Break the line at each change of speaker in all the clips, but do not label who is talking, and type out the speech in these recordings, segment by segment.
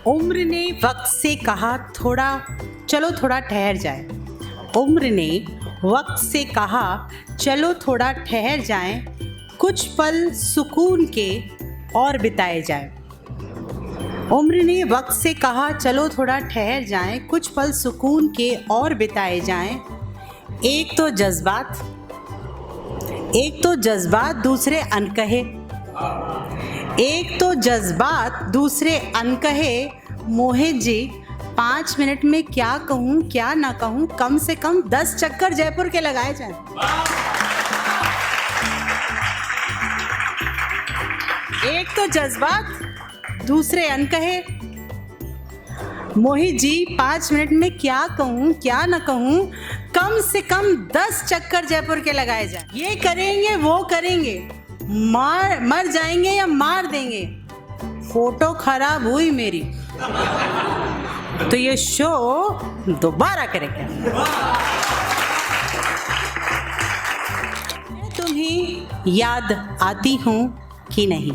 उम्र ने वक्त से कहा चलो थोड़ा ठहर जाए। उम्र ने वक्त से कहा चलो थोड़ा ठहर जाएं, कुछ पल सुकून के और बिताए जाएं। उम्र ने वक्त से कहा चलो थोड़ा ठहर जाएं, कुछ पल सुकून के और बिताए जाएं। एक तो जज्बात दूसरे अनकहे, एक तो जज्बात दूसरे अनकहे। मोहित जी 5 मिनट में क्या कहूँ क्या ना कहूँ, कम से कम 10 चक्कर जयपुर के लगाए जाएं। एक तो जज्बात दूसरे अनकहे। मोहित जी 5 मिनट में क्या कहूँ क्या ना कहूँ, कम से कम 10 चक्कर जयपुर के लगाए जाएं। ये करेंगे वो करेंगे, मर जाएंगे या मार देंगे। फोटो खराब हुई मेरी तो ये शो दोबारा करेंगे। मैं तुम्हें याद आती हूँ कि नहीं,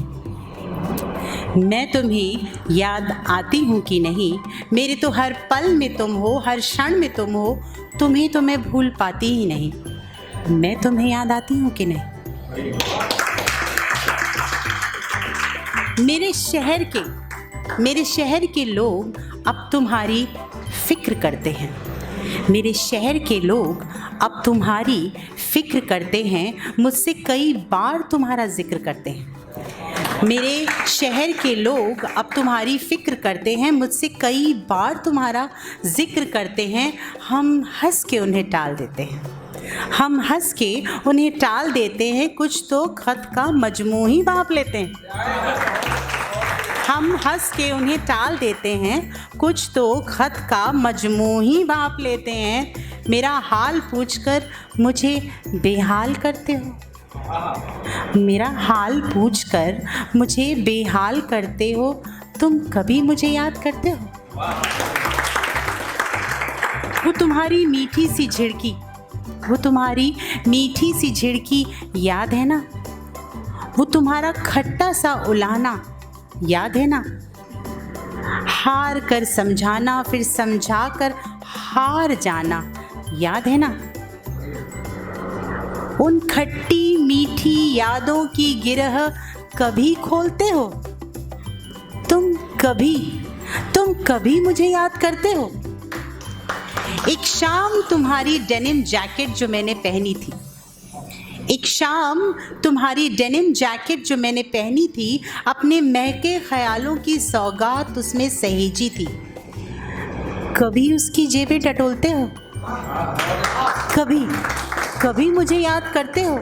मैं तुम्हें याद आती हूँ कि नहीं। मेरे तो हर पल में तुम हो, हर क्षण में तुम हो, तुम्हें तो मैं भूल पाती ही नहीं। मैं तुम्हें याद आती हूँ कि नहीं। मेरे शहर के लोग अब तुम्हारी फिक्र करते हैं। मेरे शहर के लोग अब तुम्हारी फिक्र करते हैं, मुझसे कई बार तुम्हारा जिक्र करते हैं। मेरे शहर के लोग अब तुम्हारी फिक्र करते हैं, मुझसे कई बार तुम्हारा जिक्र करते हैं। हम हंस के उन्हें टाल देते हैं, कुछ तो खत का मजमू ही भांप लेते हैं। हम हंस के उन्हें टाल देते हैं, कुछ तो खत का मजमू ही भांप लेते हैं। मेरा हाल पूछकर मुझे बेहाल करते हो, मेरा हाल पूछकर मुझे बेहाल करते हो। तुम कभी मुझे याद करते हो? वो तुम्हारी मीठी सी झिड़की याद है ना? वो तुम्हारा खट्टा सा उलाना याद है ना? हार कर समझाना, फिर समझा कर हार जाना याद है ना? उन खट्टी मीठी यादों की गिरह कभी खोलते हो? तुम कभी मुझे याद करते हो? एक शाम तुम्हारी डेनिम जैकेट जो मैंने पहनी थी, अपने महके ख्यालों की सौगात उसमें सहेजी थी। कभी उसकी जेबें टटोलते हो? कभी मुझे याद करते हो?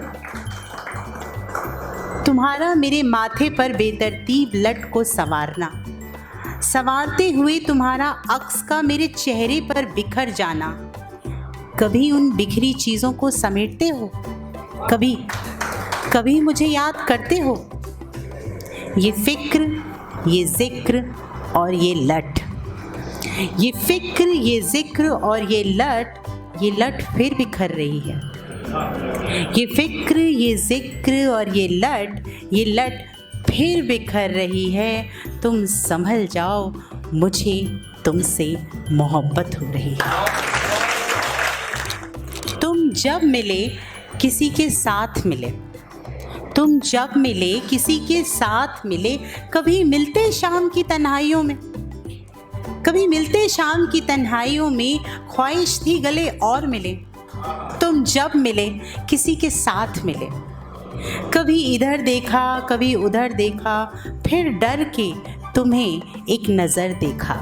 तुम्हारा मेरे माथे पर बेतरतीब लट को संवारते हुए तुम्हारा अक्स का मेरे चेहरे पर बिखर जाना। कभी उन बिखरी चीज़ों को समेटते हो? कभी मुझे याद करते हो? ये फिक्र, ये जिक्र और ये लट, ये फिक्र, ये जिक्र और ये लट फिर बिखर रही है। ये फिक्र, ये जिक्र और ये लट फिर बिखर रही है। तुम संभल जाओ, मुझे तुमसे मोहब्बत हो रही है। तुम जब मिले किसी के साथ मिले, कभी मिलते शाम की तन्हाइयों में ख्वाहिश थी गले और मिले। तुम जब मिले किसी के साथ मिले, कभी इधर देखा कभी उधर देखा, फिर डर के तुम्हें एक नज़र देखा।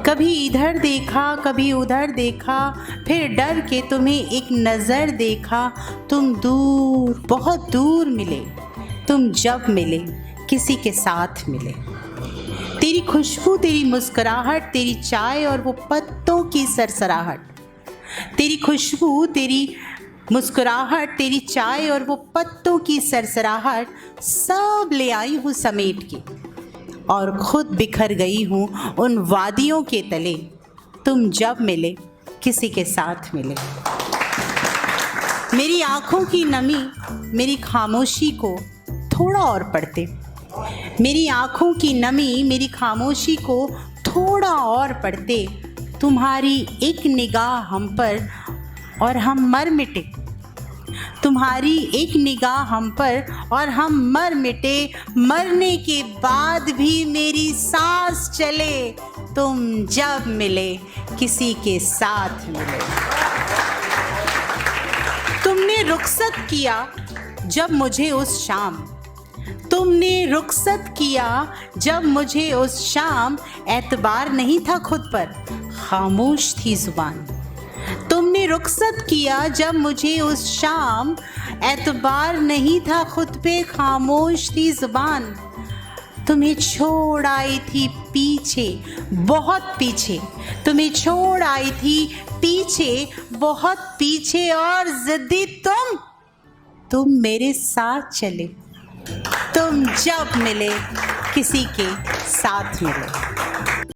कभी इधर देखा कभी उधर देखा, फिर डर के तुम्हें एक नज़र देखा। तुम दूर, बहुत दूर मिले, तुम जब मिले किसी के साथ मिले। तेरी खुशबू, तेरी मुस्कुराहट, तेरी चाय और वो पत्तों की सरसराहट। तेरी खुशबू, तेरी मुस्कुराहट, तेरी चाय और वो पत्तों की सरसराहट, सब ले आई हूँ समेट के और खुद बिखर गई हूँ उन वादियों के तले। तुम जब मिले किसी के साथ मिले। मेरी आँखों की नमी मेरी खामोशी को थोड़ा और पढ़ते, मेरी आँखों की नमी मेरी खामोशी को थोड़ा और पढ़ते, तुम्हारी एक निगाह हम पर और हम मर मिटे। तुम्हारी एक निगाह हम पर और हम मर मिटे। मरने के बाद भी मेरी सांस चले, तुम जब मिले किसी के साथ मिले। तुमने रुखसत किया जब मुझे उस शाम, तुमने रुखसत किया जब मुझे उस शाम, एतबार नहीं था खुद पर, खामोश थी जुबान। तुमने रुखसत किया जब मुझे उस शाम, एतबार नहीं था खुद पे, खामोश थी जुबान। तुम्हें छोड़ आई थी पीछे, बहुत पीछे, तुम्हें छोड़ आई थी पीछे, बहुत पीछे, और जिद्दी तुम मेरे साथ चले, तुम जब मिले किसी के साथ मिले।